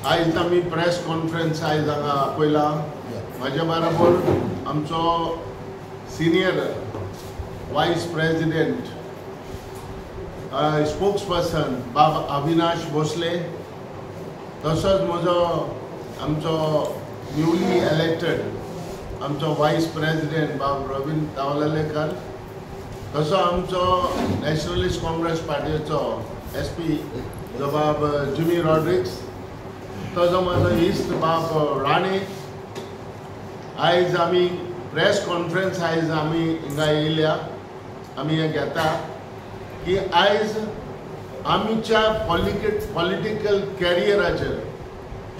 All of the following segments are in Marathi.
आज आम्ही प्रेस कॉन्फरन्स आज हांगा आपयला म्हाज्या बरोबर आमचो सिनियर वायस प्रेसिडेंट स्पोक्स पर्सन बाब अविनाश भोसले, तसोच म्हजो आमचो न्यूली इलेक्टेड आमचो वायस प्रेसिडेंट बाब रवींद्र तावलेकर, तसो आमचो नॅशनलिस्ट काँग्रेस पार्टीचो SP जो बाब जिमी रॉड्रिक्स, तसो म्हजो इश्ट बाब राणे. आयज आमी प्रेस कॉन्फरन्स आयज आमी हिंगा येयल्या, आमी हें घेता की आयज आमच्या पॉलिटिकल कॅरियराचेर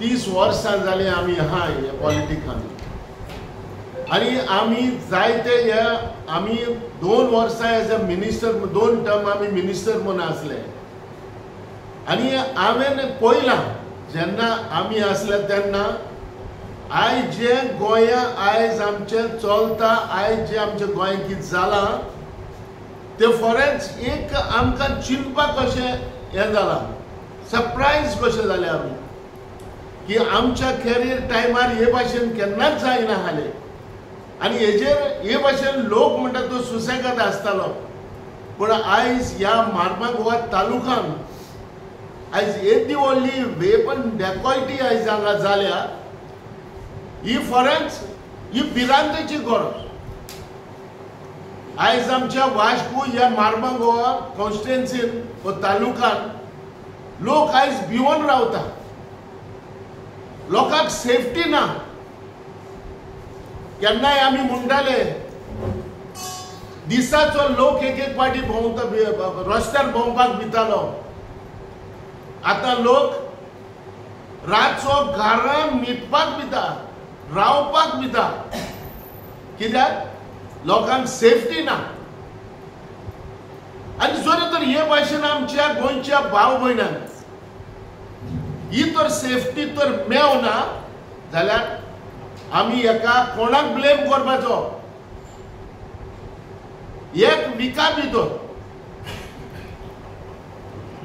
30 वर्सां जालीं आमी आहा ह्या पॉलिटिकान, आनी आमी जायते हे आमी 2 वर्सां एज अ मिनिस्टर 2 टर्म आमी मिनिस्टर म्हणून आसले. आनी हांवें पळयलां जेन्ना आमी आसले तेन्ना आयज जे गोंया आयज आमचें चलता, आयज जे आमच्या गोंयांत कितें जालां ते खरेंच एक आमकां चिंतपाक कशें हें जालां, सरप्रायज कशें जाले आमी की आमच्या कॅरियर टायमार हे भाशेन केन्नाच जायना हाले. आनी हेजेर हे भाशेन लोक म्हणटा तो सुसेगाद आसतालो, पूण आयज ह्या मार्मागोवा तालुकान आयज येदी व्हडली वेपन डेकॉयटी आयज हांगा जाल्या, ही खरेंच ही भिरांतेची गरज. आयज आमच्या वास्को ह्या मार्मागोवा कॉन्स्टिट्युएन्सीन व तालुकान लोक आयज भिवून रावता, लोकांक सेफ्टी ना. केन्नाय आमी म्हणटाले दिसाचो लोक एक पाटी भोंवता रस्त्यार भोंवपाक भितालो, आतां लोक रातचो घरांत न्हिदपाक भिता, रावपाक भिता. कित्याक लोकांक सेफ्टी ना. आनी जर तर हे भाशेन आमच्या गोंयच्या भाव भयणांक ही तर सेफ्टी तर मेवना जाल्यार आमी हेका कोणाक ब्लेम करपाचो. एक विका भितर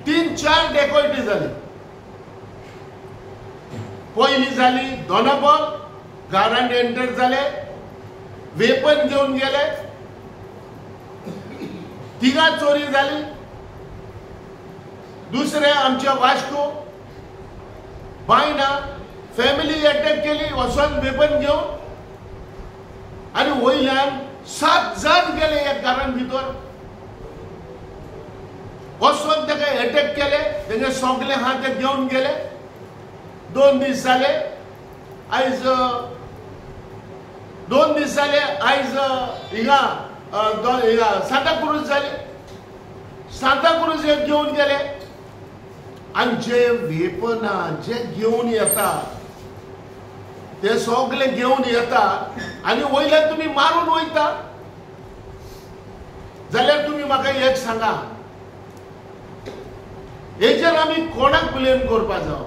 3-4 डेकॉयटी जाली. पयली जाली दोनाबॉल घरांत एंटर जाले, वेपन घेवन गेले, तिगा चोरी जाली. दुसरे आमच्या वास्को बायना फॅमिली अटॅक केली वचून वेपन घेवन, आनी वयल्यान 7 जाण गेले एक घरांत भितर वचून ताका अटॅक केले, तेगे सगळे हा ते घेवन गेले. 2 दीस जाले आयज 2 दीस जाले आयज हिंगा सांताक्रूज जाले, सांताक्रूज एक घेवन गेले. आनी जे वेपना जे घेवन येता ते सगळे घेवन येता आनी वयल्यान तुमी मारून वयता जाल्यार तुमी म्हाका एक सांगा, हेजेर आमी कोणाक ब्लेम करपा जाय?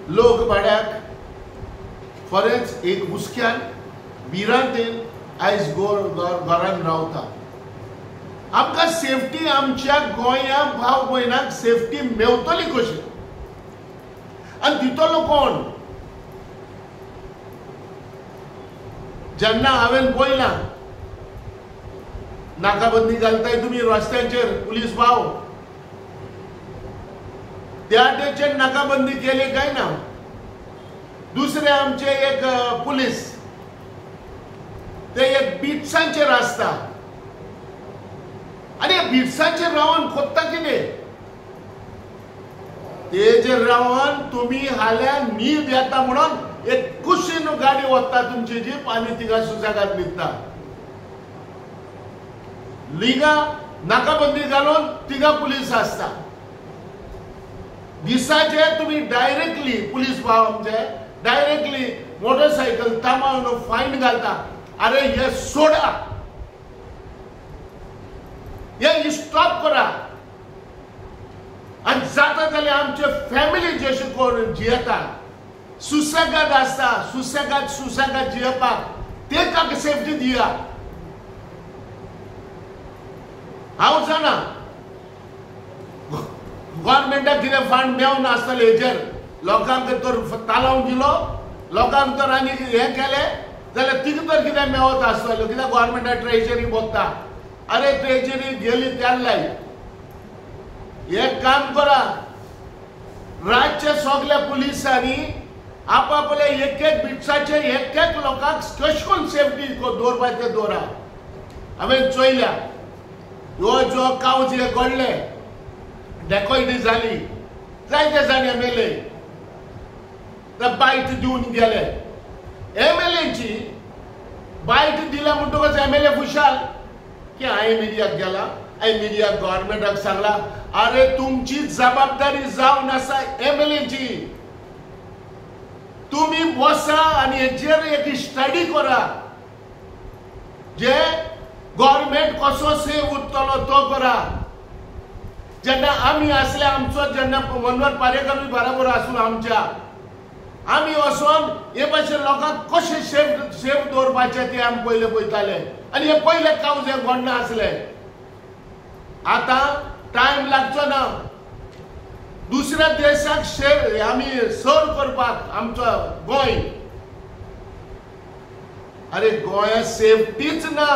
लोक भाड्याक खरेंच एक हुस्क्यान भिरांतेन आयज घरांत रावता. आमकां सेफ्टी आमच्या गोंया भाव भयणांक सेफ्टी मेवतली कशी? आनी दितलो कोण? जेन्ना हांवें पळयलां नाकाबंदी घालताय तुम्ही रस्त्यांचेर पुलीस भाव, त्या तेचेर नाकाबंदी केली काय ना. दुसरे आमचे एक पुलीस ते एक बिट्सांचेर आसता आनी बिट्सांचेर रावन खोदता कितें? तेजेर रावन तुमी हाल्या न्हीद येता म्हणून एक कुशीन गाडी वता तुमची जीप आनी तिका सुसेगाद न्हिदता. लिगा नाकाबंदी घालून तिगा पुलीस आसता. दिसाचे तुम्ही डायरेक्टली पुलीस भाव आमचे डायरेक्टली मोटरसायकल थांबवून फायन घालता. अरे हे सोडा, हे स्टॉप करा. आनी जाता जाल्यार आमचे फॅमिली जशे करून जियेता सुसेगाद आसता, सुसेगाद जियेपाक तेका सेफ्टी दिया. हांव जाणा गव्हर्नमेंटाक कितें फंड मेळून आसतले हेचेर लोकांक तर तालाव दिलो लोकांक तर आनी हें केलें जाल्यार तिका तर कितें मेळत आसतलो कित्याक गव्हर्नमेंटा ट्रेजरी बोगता अरे ट्रेजरी गेली त्याल्लाय एक काम करा राज्य सगळ्या पुलिसांनी आपापले एक एक बिट्साचे एक एक लोकांक कशें करून सेफ्टी दवरपाचें दवरा हांवें चोयल्या ह्यो जो कावज हे घडले डेकोयटी जाली जायते जाण एमएलए बायट दिवन गेले एमएलएची बायट दिल्या म्हणटकच एमएलए खुशाल की हांवें मिडियाक गेला हांवें मिडियाक गव्हर्नमेंटाक सांगला अरे तुमची जबाबदारी जावन आसा एमएलएची तुम्ही बसा आनी हेचेर एक स्टडी करा जे गव्हर्नमेंट कसो सेव उरतलो तो करा जेन्ना आमी आसले आमचो जेन्ना मनोहर पारेकरूय बरोबर आसलो आमच्या आमी वचोन हे भाशेन लोकांक कशें सेफ दवरपाचें तें आमी पयलें पळयताले आनी हे पयले कावज हे घडना आसले आतां टायम लागचो ना दुसऱ्या देशाक आमी सर्व करपाक आमचो गोंय अरे गोंया सेफ्टीच ना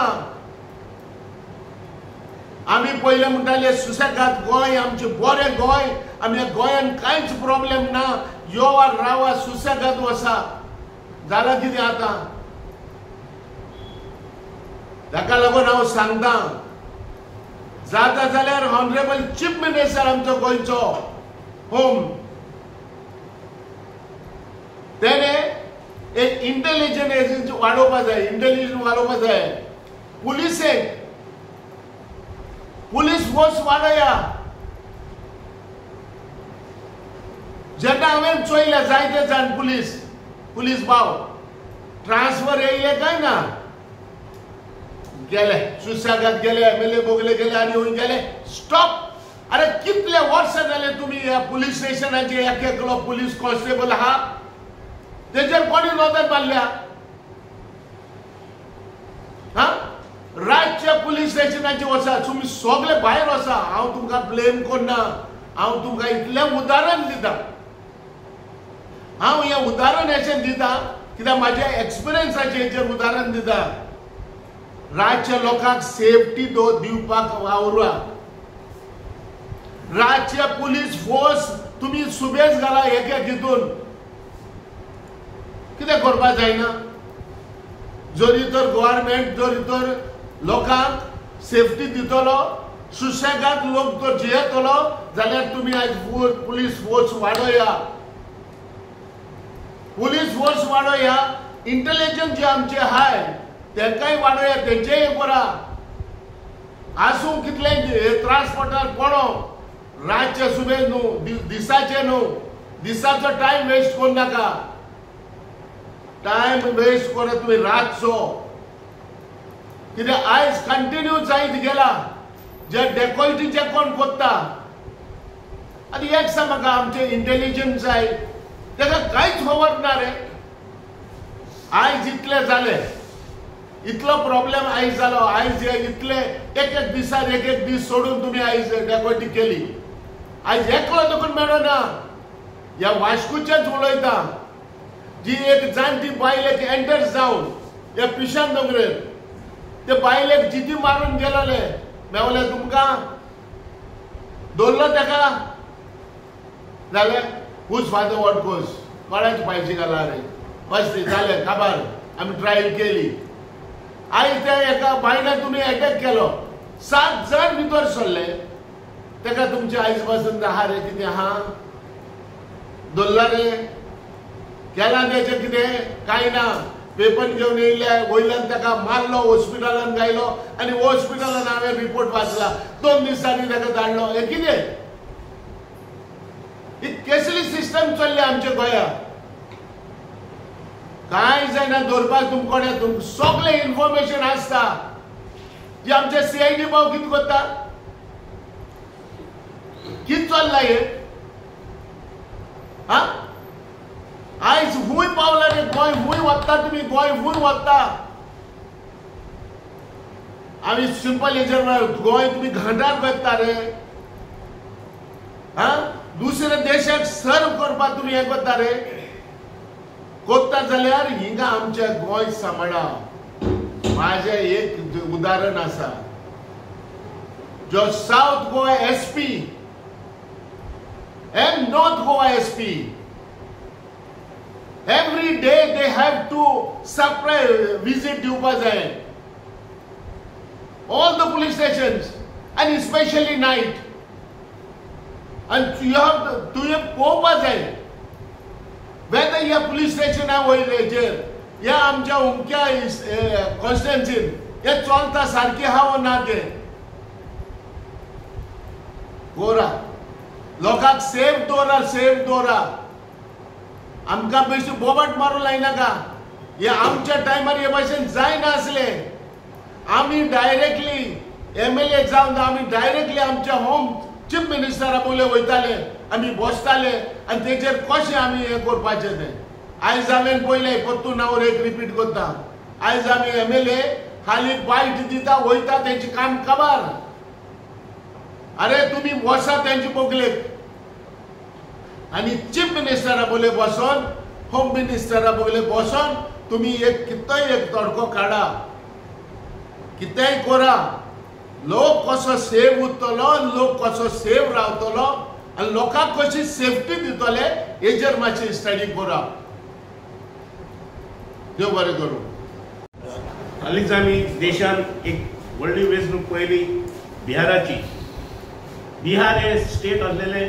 आमी पयले म्हणटाले सुसेगाद गोंय आमचें बरें गोंय आमी गोंयान कांयच प्रॉब्लेम ना योवा रावा सुसेगाद वसा जाल्यार कितें आतां ताका लागून हांव सांगता जाता जाल्यार ऑनरेबल चीफ मिनिस्टर आमचो गोंयचो होम तेणे एक इंटेलिजन्स एजन्सी वाडोवपा जाय इंटेलिजन्स वाडोवपा जाय पुलिसेक पुलिस फोर्स वाडया जेन्ना हांवें चोयले जायते जाण पुलीस भाव ट्रान्सफर येयले काय ना गेले सुसेगाद गेले एमएलए बोगले गेले आनी हूंय गेले स्टॉप अरे कितले वर्सां जाले तुमी ह्या पुलीस स्टेशनाचे एक एकलो पुलीस कॉन्स्टेबल आहा तेजेर कोणी नदर मारल्या हा राज्य पुलीस स्टेशनाचे वचा तुमी सगळे भायर वचा हांव तुमकां ब्लेम करना हांव तुमकां इतलें उदाहरण दिता हांव हें उदाहरण अशें दिता कित्याक म्हाज्या एक्सपिरियन्साचें हेचेर उदाहरण दिता राज्य लोकांक सेफ्टी दिवपाक वावरा राज्य पुलीस फोर्स तुमी सुबेज घाला एक एक हितून कितें करपाक जायना जरी तर गव्हर्नमेंट जरी तर लोकांक सेफ्टी दितलो सुसेगाद लोक जर जियेतलो जाल्यार तुमी आज पुलीस फोर्स वाडोया पुलीस फोर्स वाडोया इंटेलिजन्स जे आमचे आहाय तेंकाय वाडोया तेंचेय करा आसूं कितले त्रास पडटा पडो रातचे सुबेज न्हू दिसाचे न्हू दिसाचो टायम वेस्ट करूं नाका टायम वेस्ट करत तुमी रातचो कित्याक आयज कंटिन्यू जायत गेला जे डेकोयटीचे कोण कोत्ता आनी एक सांग म्हाका आमचे इंटेलिजन्स जाय ताका कांयच खबर ना रे आयज इतले जाले इतलो प्रॉब्लेम आयज जालो आयज इतले एक एक दिसार एक एक दीस सोडून तुमी आयज डेकोयटी केली आयज एकलो देखून मेळना ह्या वास्कोचेच उलयता जी एक जाणटी बायलेक एंटर जावन ह्या पिशान दोंगरेर ते बायलेक जिती मारून गेलोले मेवले तुमकां दवरलो ताका जाल्यार हूज फादर वॉट गोज कोणाची पायची घाला रे बस ते जालें काबार आमी ट्रायल केली आयज त्या एका बायलाक तुमी अटॅक केलो 7 जाण भितर सरले ताका तुमचे आयज पासून आहा रे कितें आहा दवरला रे केला तेचें कितें कांय ना पेपर घेवन येयले वयल्यान ताका मारलो हॉस्पिटलान गायलो आनी हॉस्पिटलान हांवें रिपोर्ट वाचला 2 दिसांनी ताका धाडलो हें कितें ही केसली सिस्टम चल्ली आमच्या गोंयांत कांय जायना दवरपाक तुमकोडे सगळे इन्फॉर्मेशन आसता जी आमचे सीआयडी भाव कितें करता कितें चल्ला हे हा आयज हूंय पावला रे गोंय हूंय वता तुमी गोंय हूंय वता आमी सिंपल हेचेर गोंय तुमी घांटार करता रे दुसऱ्या देशाक सर्व करपाक तुम्ही हे करता रे कोत्ता जाल्यार हिंगा आमच्या गोंय सांबाळा माझे एक उदाहरण आसा जो south Goa SP and North Goa SP. Every day they have to visit Dupazai. All the police stations and especially night. And you have to Popazai. Whether you have police station or या आमच्या उमक्या कॉन्स्टिट्युएन्सीन हे चलता सारखे हा ना ते गोरा लोकांक सेफ दवरा आमकां बेश्टी बोबाट मारूं लायनाका हे आमच्या टायमार हे भाशेन जायनासले आमी डायरेक्टली MLA जावन आमी डायरेक्टली आमच्या होम चीफ मिनिस्टरा बोले वयताले आमी बसताले आनी तेजेर कशें आमी हें करपाचें तें आयज हांवें पयलें परतून हांव एक रिपीट करता आयज आमी MLA खाली बायट दिता वयता तेंची काम काबार अरे तुम्ही वसा त्यांची बोगलेक आणि चीफ मिनिस्टरा बोले बसोन होम मिनिस्टरा बोले बसोन तुम्ही एक कितय एक तडको काढा कितेंय करा लोक कसो सेव उरतलो लोक कसो सेव रावतलो आणि लोकांक कशी सेफ्टी दितले हेजेर मातशी स्टडी करा देव बरें करूं हालींच आमी देशान एक व्हडली वेंचणूक पळयली बिहाराची बिहार हे स्टेट असलेले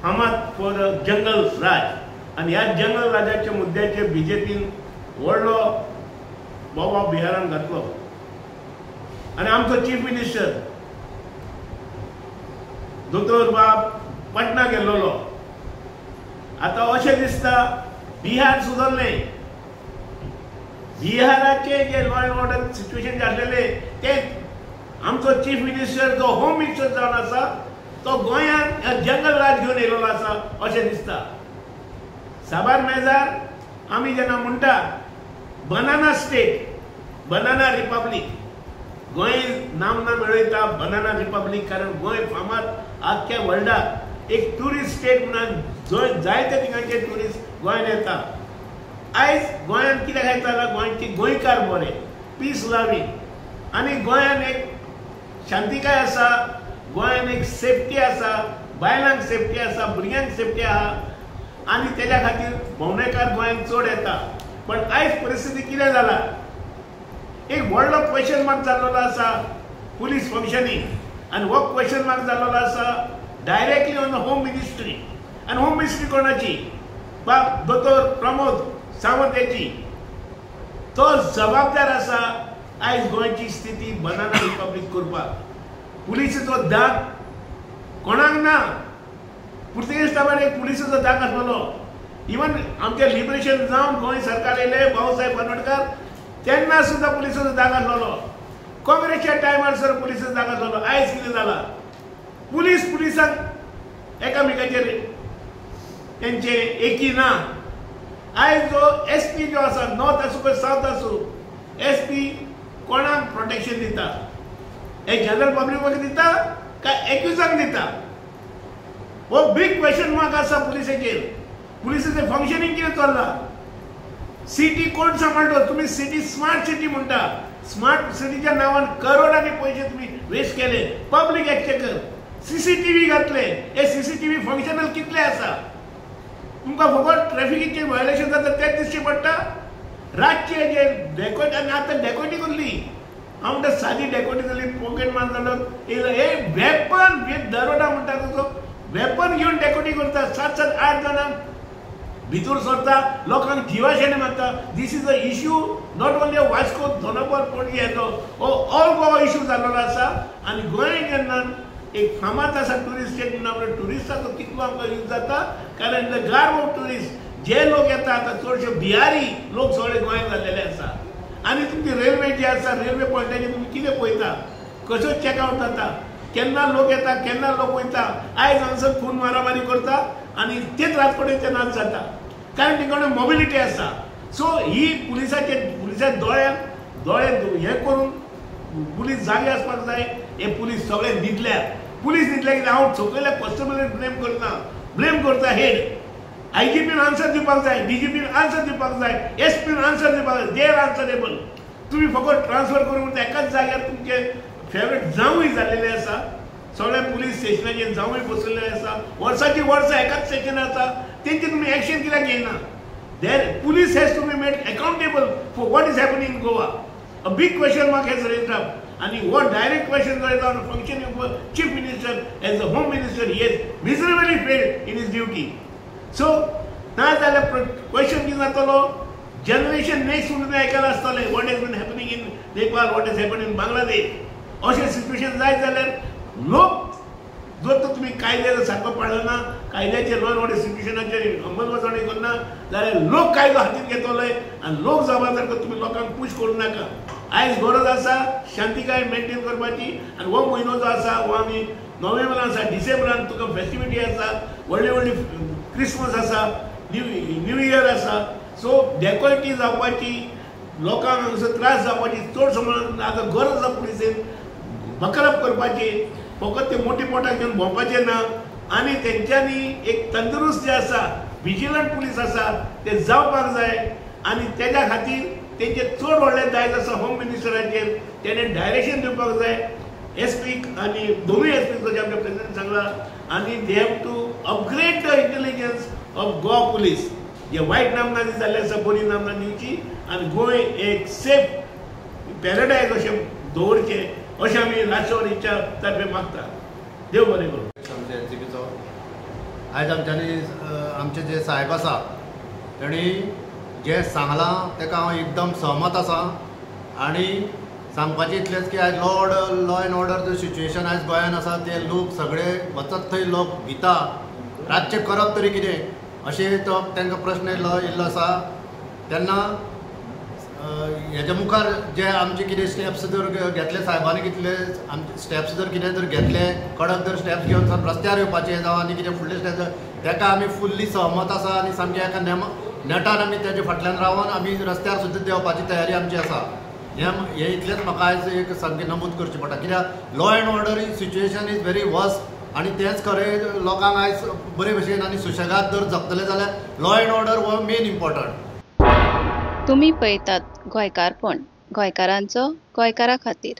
फामाद फॉर जंगल राज आणि ह्या जंगल राजाच्या मुद्द्याचेर BJPन व्हडलो बोबो बिहारान घातलो आणि आमचो चीफ मिनिस्टर दोतोर बाब पटना गेल्लो आता अशें दिसता बिहार सुदरलें बिहाराचे जे लॉ अँड ऑर्डर सिच्युएशन जाल्लेले ते आमचो चीफ मिनिस्टर जो होम मिनिस्टर जावन आसा तो गोंयांत जंगल राज घेवन येयलो आसा अशें दिसता साबार मेजार आमी जेन्ना म्हणटा banana state banana republic Goa नामना मेळयता बनाना रिपब्लीक कारण गोंय फामाद आख्ख्या वर्ल्डाक एक टुरिस्ट स्टेट म्हणून जायते थिंगांचे टुरिस्ट गोंयांत येता आयज गोंयांत कितें खायता गोंयचे गोंयकार बरे पीस लविंग आनी गोंयांत एक शांतिकाय आसा गोंयांत एक सेफ्टी आसा बायलांक सेफ्टी आसा भुरग्यांक सेफ्टी आहा आनी तेज्या खातीर भोंवडेकार गोंयांत चड येता पण आयज परिस्थिती कितें जाला एक व्हडलो क्वेश्चन मार्क जाल्लो आसा पुलीस फंक्शनींग आनी हो क्वेश्चन मार्क जाल्लो आसा directly on the home ministry आनी होम मिनिस्ट्री कोणाची बाब दोतोर प्रमोद सावंत याची तो जबाबदार आसा आयज गोंयची स्थिती बनाना रिपब्लीक करपाक पुलिसेचो दाग कोणाक ना पुर्तुगेज टायमार एक पुलिसेचो दाग आसलो इवन आमचे लिबरेशन जावन गोंय सरकार येयले भाऊसाहेब बांदोडकर तेन्ना सुद्धा पुलिसेचो दाग आसलो काँग्रेसच्या टायमार सर पुलिसेचो दाग आसलो आयज कितें जाला पुलिसांक एकामेकाचेर तेंचे एकी ना आयज जो SP जो आसा नॉर्थ आसूं काय साउथ आसूं SP कोणाक प्रोटेक्शन दिता एक जनरल पब्लिक दिता काय एक्युजांक दिता हो बिग क्वेश्चन मार्क आसा पुलिसेचेर पुलिसेचें फंक्शनींग कितें चल्लां सिटी कोण सांबाळटलो तुम्ही सिटी स्मार्ट सिटी म्हणटा स्मार्ट सिटीच्या नांवान करोडांनी पयशे तुम्ही वेस्ट केले पब्लीक एक्सचेकर CCTV घातले हे CCTV फंक्शनल कितले आसा तुमकां फकत ट्रॅफिकीचे वायोलेशन जाता तेच दिश्टी पडटा रातचे जे डेकोट आनी आतां डेकोटी करली हांव म्हणटा सादी डेकोटी जाली पॉकेट मार जालो हे वेपन दरोडा म्हणटा तो वेपन घेवन डेकोटी करता 7-8 जाणां भितर सरता लोकांक जिवाशेने मारता this is a issue not only Vasco धोनापर पणजी येतो ऑल गोवा इश्यू जाल्लो आसा आनी गोंय जेन्ना एक फामाद आसा टुरिस्ट स्टेट म्हणून टुरिस्टाचो कितलो आमकां यूज जाता कारण द गार्व ऑफ टुरिस्ट जे लोक येता आतां चडशे बिहारी लोक सगळे गोंयांत जाल्लेले आसा आनी तुमची रेल्वे जी आसा रेल्वे पॉयंटाचेर तुमी कितें पळयता कशो चेकआउट जाता केन्ना लोक येता केन्ना लोक वयता आयज हांगासर खून मारामारी करता आनी तेच राजकोटीचे नाच जाता कारण तिकडे मोबिलिटी आसा सो ही पुलिसाच्या दोळे हे करून पुलीस जागे आसपाक जाय हे पुलीस सगळे दितल्यात पुलीस दितले कितें हांव सकयल्या कॉन्स्टेबलाक ब्लेम करता हेड IGPन आन्सर दिवपाक जाय, DGPन आन्सर दिवपाक जाय, SPन आन्सर दिवपाक जाय. They are answerable. तुम्ही फकत ट्रान्सफर करून एकाच जाग्यार तुमचे फेवरेट जावूय जाल्लेले आसा, सगळ्या पुलीस स्टेशनाचेर जावूय बसलेले आसा, वर्सांची वर्सां एकाच स्टेशन आसा, तेंची तुमी एक्शन कित्याक घेयना? There police has to be made accountable for what is happening in Goa. A big question mark has raised up, and what direct question raised on the functioning of a chief minister as the home minister. He has miserably failed in his duty. So, now that question is not the generation next to the Aikala Stale, what has been happening in Nepal, what has happened in Bangladesh. अशें सिच्युएशन जाय जाल्यार लोक जर तर तुम्ही कायद्याचो सारको पाळना, कायद्याचे लॉ एंड ऑर्डर सिच्युएशनाचेर अंमलबजावणी करना जाल्यार लोक कायदो हातीन घेतले आनी लोक जबाबदार तुम्ही लोकांक पुश करूं नाका. आयज गरज आसा शांतीकाय मेंटेन करपाची आनी हो म्हयनो जो आसा हो आमी नोव्हेंबरान आसा, डिसेंबरान तुका फेस्टिविटी आसा, व्हडली व्हडली क्रिसमस आसा, न्यू इयर आसा. सो डेकोयटी जावपाची, लोकांक हांगसर त्रास जावपाची चड समज आतां गरज आसा पुलिसेन बकरप करपाची. फकत ते मोठी पोटाक घेवन भोंवपाचें ना आनी तेंच्यांनी एक तंदुरुस्त जे आसा विजिलंट पुलीस आसा ते जावपाक जाय आनी तेज्या खातीर तेंचे चड व्हडलें दायज आसा होम मिनिस्टराचेर. तेणें डायरेक्शन दिवपाक जाय एसपीक आनी दोनूय एसपीक जशें आमच्या प्रेसिडेंट सांगला. आनी they have to upgrade the intelligence of Goa police. जे वायट नामनानी जाल्ले आसा बरी नामनां दिवची आनी गोंय एक सेफ पॅराडायज अशें दवरचें अशें आमी राष्ट्रवादीच्या तर्फे मागता. देव बरें करूं. आयज आमचे जे साहेब आसा तेणी जे सांगलां तेका हांव एकदम सहमत आसा. आनी सांगपाचें इतलेंच की आयज लॉ एंड ऑर्डर जो सिच्युएशन आयज गोंयांत आसा ते लोक सगळे वचत थंय लोक भिता रातचें करप तरी कितें अशें तो तांकां प्रश्न येयल्लो आसा. तेन्ना हेज्या मुखार जे आमचे कितें स्टेप्स जर घेतले साहेबांनी कितले आमचे स्टेप्स जर कितें जर घेतले कडक जर स्टेप्स घेवन रस्त्यार येवपाचें जावं आनी कितें फुडले स्टेप्स ताका आमी फुल्ली सहमत आसा आनी सामकें एका नेटान आमी तेजे फाटल्यान रावन आमी रस्त्यार सुद्दां देवपाची तयारी आमची आसा. हे इतलेंच म्हाका आयज एक सामकें नमूद करचें पडटा कित्याक law end order situation is very worst आनी तेंच खरें लोकांक आयज बरे भशेन आनी सुशेगाद जर जगतले जाल्यार लॉ एंड ऑर्डर हो मेन इम्पॉर्टंट. तुम्ही पळयतात गोंयकारपण, गोंयकारांचो गोंयकारा खातीर.